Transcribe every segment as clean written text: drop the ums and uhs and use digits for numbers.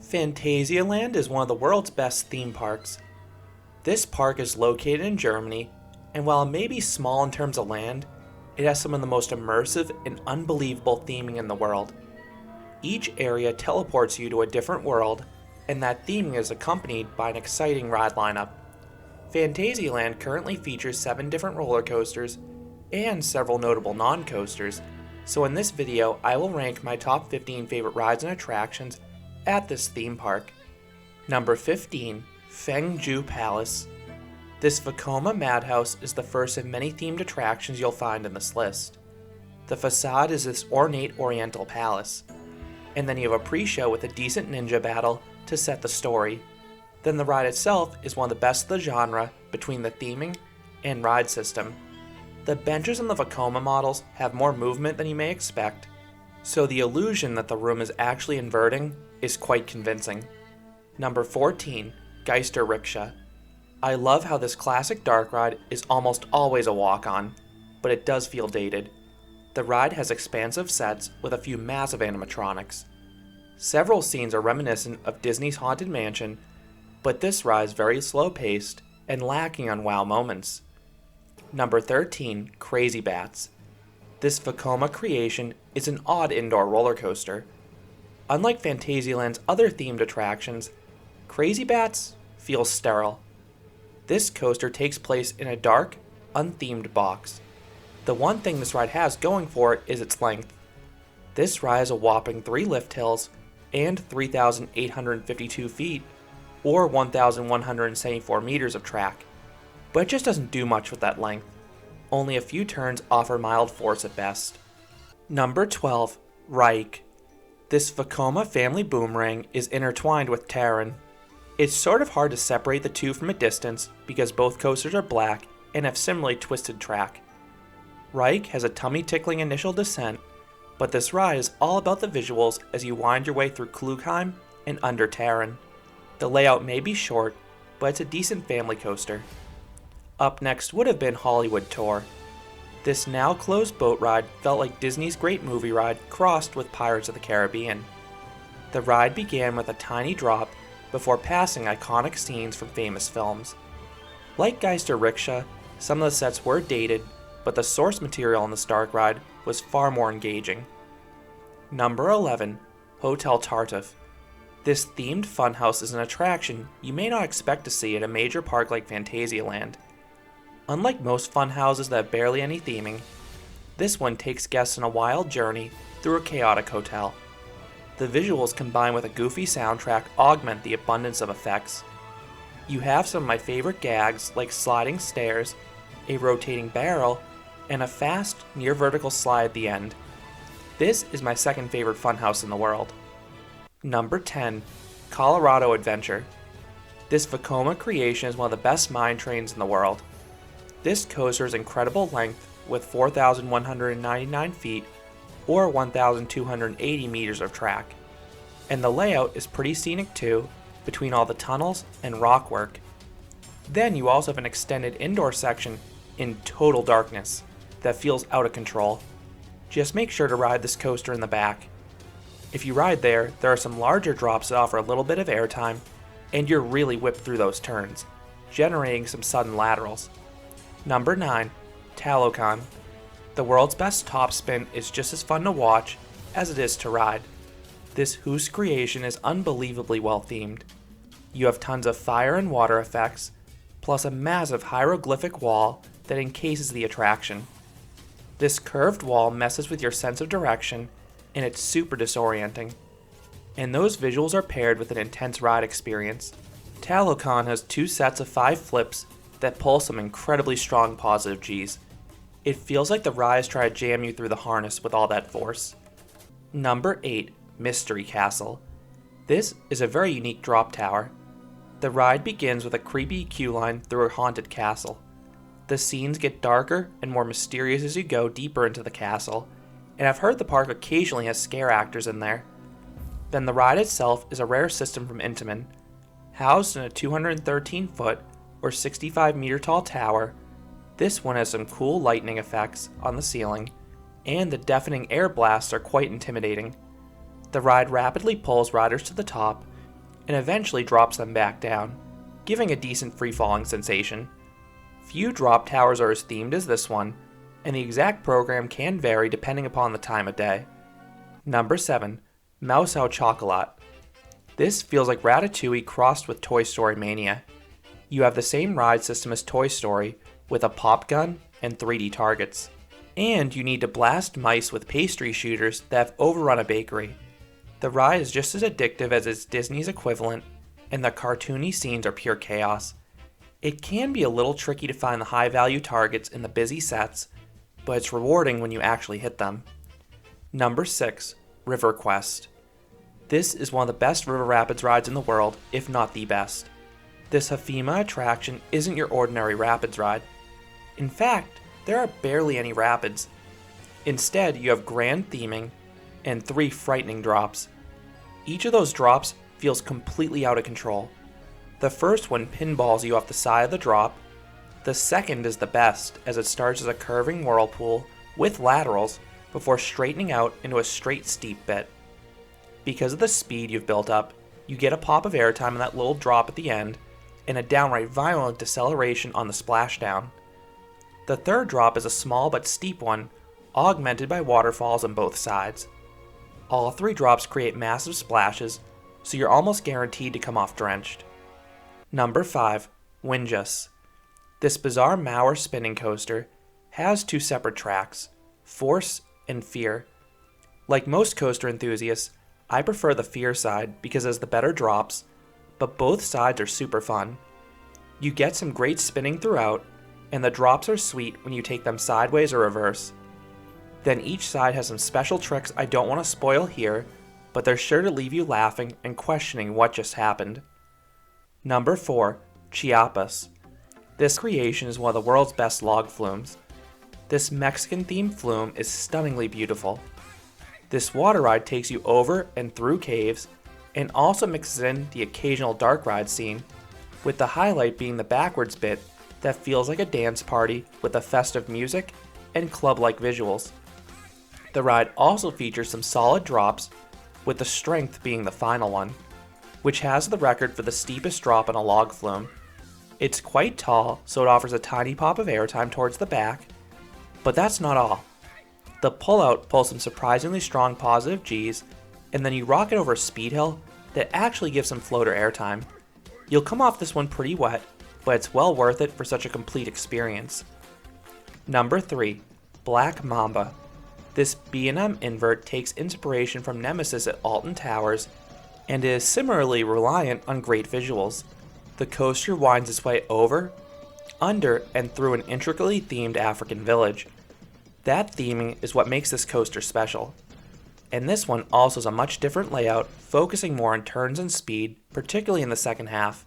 Phantasialand is one of the world's best theme parks. This park is located in Germany, and while it may be small in terms of land, it has some of the most immersive and unbelievable theming in the world. Each area teleports you to a different world, and that theming is accompanied by an exciting ride lineup. Phantasialand currently features 7 different roller coasters and several notable non-coasters, so in this video I will rank my top 15 favorite rides and attractions at this theme park. Number 15, Fengju Palace. This Vekoma Madhouse is the first of many themed attractions you'll find in this list. The facade is this ornate oriental palace, and then you have a pre-show with a decent ninja battle to set the story. Then the ride itself is one of the best of the genre between the theming and ride system. The benches in the Vekoma models have more movement than you may expect, so the illusion that the room is actually inverting is quite convincing. Number 14, Geisterrikscha. I love how this classic dark ride is almost always a walk-on, but it does feel dated. The ride has expansive sets with a few massive animatronics. Several scenes are reminiscent of Disney's Haunted Mansion, but this ride is very slow-paced and lacking on wow moments. Number 13, Crazy Bats. This Vekoma creation is an odd indoor roller coaster. Unlike Phantasialand's other themed attractions, Crazy Bats feels sterile. This coaster takes place in a dark, unthemed box. The one thing this ride has going for it is its length. This ride has a whopping 3 lift hills and 3,852 feet, or 1,174 meters of track, but it just doesn't do much with that length. Only a few turns offer mild force at best. Number 12, Reich. This Vekoma family boomerang is intertwined with Taron. It's sort of hard to separate the two from a distance because both coasters are black and have similarly twisted track. Reich has a tummy-tickling initial descent, but this ride is all about the visuals as you wind your way through Klugheim and under Taron. The layout may be short, but it's a decent family coaster. Up next would have been Hollywood Tour. This now closed boat ride felt like Disney's Great Movie Ride crossed with Pirates of the Caribbean. The ride began with a tiny drop before passing iconic scenes from famous films. Like Geisterrikscha, some of the sets were dated, but the source material in this dark ride was far more engaging. Number 11, Hotel Tartuffe. This themed funhouse is an attraction you may not expect to see at a major park like Phantasialand. Unlike most funhouses that have barely any theming, this one takes guests on a wild journey through a chaotic hotel. The visuals combined with a goofy soundtrack augment the abundance of effects. You have some of my favorite gags like sliding stairs, a rotating barrel, and a fast, near-vertical slide at the end. This is my second favorite funhouse in the world. Number 10, Colorado Adventure. This Vekoma creation is one of the best mine trains in the world. This coaster's incredible length with 4,199 feet or 1,280 meters of track. And the layout is pretty scenic too, between all the tunnels and rock work. Then you also have an extended indoor section in total darkness that feels out of control. Just make sure to ride this coaster in the back. If you ride there are some larger drops that offer a little bit of airtime, and you're really whipped through those turns, generating some sudden laterals. Number 9, Talokan. The world's best top spin is just as fun to watch as it is to ride. This Hoos creation is unbelievably well themed. You have tons of fire and water effects, plus a massive hieroglyphic wall that encases the attraction. This curved wall messes with your sense of direction, and it's super disorienting. And those visuals are paired with an intense ride experience. Talokan has 2 sets of 5 flips that pull some incredibly strong positive Gs. It feels like the ride is trying to jam you through the harness with all that force. Number 8, Mystery Castle. This is a very unique drop tower. The ride begins with a creepy queue line through a haunted castle. The scenes get darker and more mysterious as you go deeper into the castle, and I've heard the park occasionally has scare actors in there. Then the ride itself is a rare system from Intamin. Housed in a 213-foot or 65-meter tall tower, this one has some cool lightning effects on the ceiling, and the deafening air blasts are quite intimidating. The ride rapidly pulls riders to the top, and eventually drops them back down, giving a decent free-falling sensation. Few drop towers are as themed as this one, and the exact program can vary depending upon the time of day. Number 7. Mouse au Chocolat. This feels like Ratatouille crossed with Toy Story Mania. You have the same ride system as Toy Story, with a pop gun and 3D targets. And you need to blast mice with pastry shooters that have overrun a bakery. The ride is just as addictive as its Disney's equivalent, and the cartoony scenes are pure chaos. It can be a little tricky to find the high-value targets in the busy sets, but it's rewarding when you actually hit them. Number 6. River Quest. This is one of the best river rapids rides in the world, if not the best. This Hafima attraction isn't your ordinary rapids ride. In fact, there are barely any rapids. Instead, you have grand theming and 3 frightening drops. Each of those drops feels completely out of control. The first one pinballs you off the side of the drop. The second is the best, as it starts as a curving whirlpool with laterals before straightening out into a straight steep bit. Because of the speed you've built up, you get a pop of airtime in that little drop at the end, and a downright violent deceleration on the splashdown. The third drop is a small but steep one, augmented by waterfalls on both sides. All 3 drops create massive splashes, so you're almost guaranteed to come off drenched. Number 5. Windjass. This bizarre Mauer spinning coaster has 2 separate tracks, Force and Fear. Like most coaster enthusiasts, I prefer the Fear side because it has the better drops, but both sides are super fun. You get some great spinning throughout, and the drops are sweet when you take them sideways or reverse. Then each side has some special tricks I don't want to spoil here, but they're sure to leave you laughing and questioning what just happened. Number 4. Chiapas. This creation is one of the world's best log flumes. This Mexican-themed flume is stunningly beautiful. This water ride takes you over and through caves, and also mixes in the occasional dark ride scene, with the highlight being the backwards bit that feels like a dance party with the festive music and club-like visuals. The ride also features some solid drops, with the strength being the final one, which has the record for the steepest drop in a log flume. It's quite tall, so it offers a tiny pop of airtime towards the back, but that's not all. The pullout pulls some surprisingly strong positive Gs, and then you rock it over a speed hill that actually gives some floater airtime. You'll come off this one pretty wet, but it's well worth it for such a complete experience. Number 3. Black Mamba. This B&M invert takes inspiration from Nemesis at Alton Towers, and is similarly reliant on great visuals. The coaster winds its way over, under, and through an intricately themed African village. That theming is what makes this coaster special. And this one also has a much different layout, focusing more on turns and speed, particularly in the second half.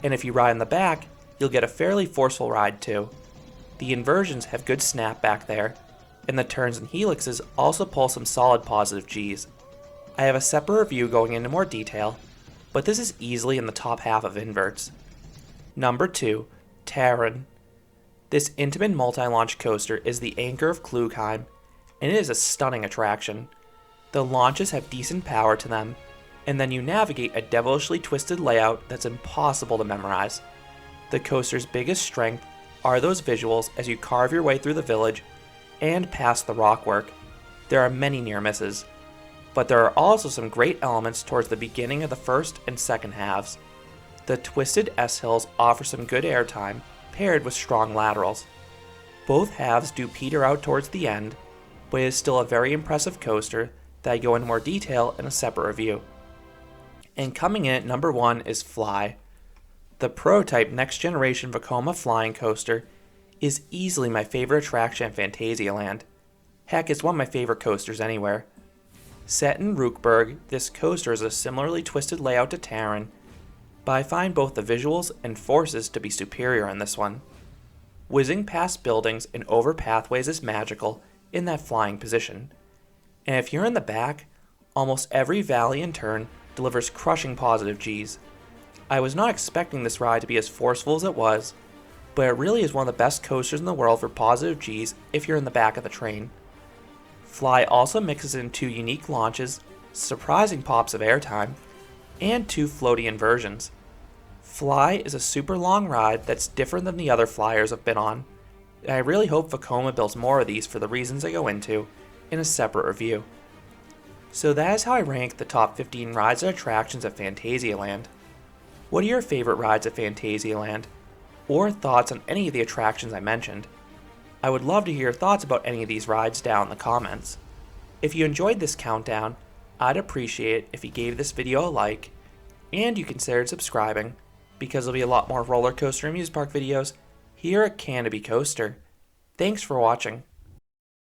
And if you ride in the back, you'll get a fairly forceful ride too. The inversions have good snap back there, and the turns and helixes also pull some solid positive Gs. I have a separate review going into more detail, but this is easily in the top half of inverts. Number 2. Taron. This Intamin multi-launch coaster is the anchor of Klugheim, and it is a stunning attraction. The launches have decent power to them, and then you navigate a devilishly twisted layout that's impossible to memorize. The coaster's biggest strength are those visuals as you carve your way through the village and past the rockwork. There are many near misses, but there are also some great elements towards the beginning of the first and second halves. The twisted S-hills offer some good airtime, paired with strong laterals. Both halves do peter out towards the end, but it is still a very impressive coaster that I go into more detail in a separate review. And coming in at number 1 is Fly. The prototype next generation Vekoma flying coaster is easily my favorite attraction at Phantasialand. Heck, it's one of my favorite coasters anywhere. Set in Rookburg, this coaster is a similarly twisted layout to Taron, but I find both the visuals and forces to be superior in this one. Whizzing past buildings and over pathways is magical in that flying position. And if you're in the back, almost every valley and turn delivers crushing positive Gs. I was not expecting this ride to be as forceful as it was, but it really is one of the best coasters in the world for positive Gs if you're in the back of the train. Fly also mixes in 2 unique launches, surprising pops of airtime, and 2 floaty inversions. Fly is a super long ride that's different than the other flyers I've been on, and I really hope Vekoma builds more of these for the reasons I go into in a separate review. So that is how I rank the top 15 rides and attractions at Phantasialand. What are your favorite rides at Phantasialand? Or thoughts on any of the attractions I mentioned? I would love to hear your thoughts about any of these rides down in the comments. If you enjoyed this countdown, I'd appreciate it if you gave this video a like, and you considered subscribing, because there'll be a lot more roller coaster and amusement park videos here at Canobie Coaster. Thanks for watching.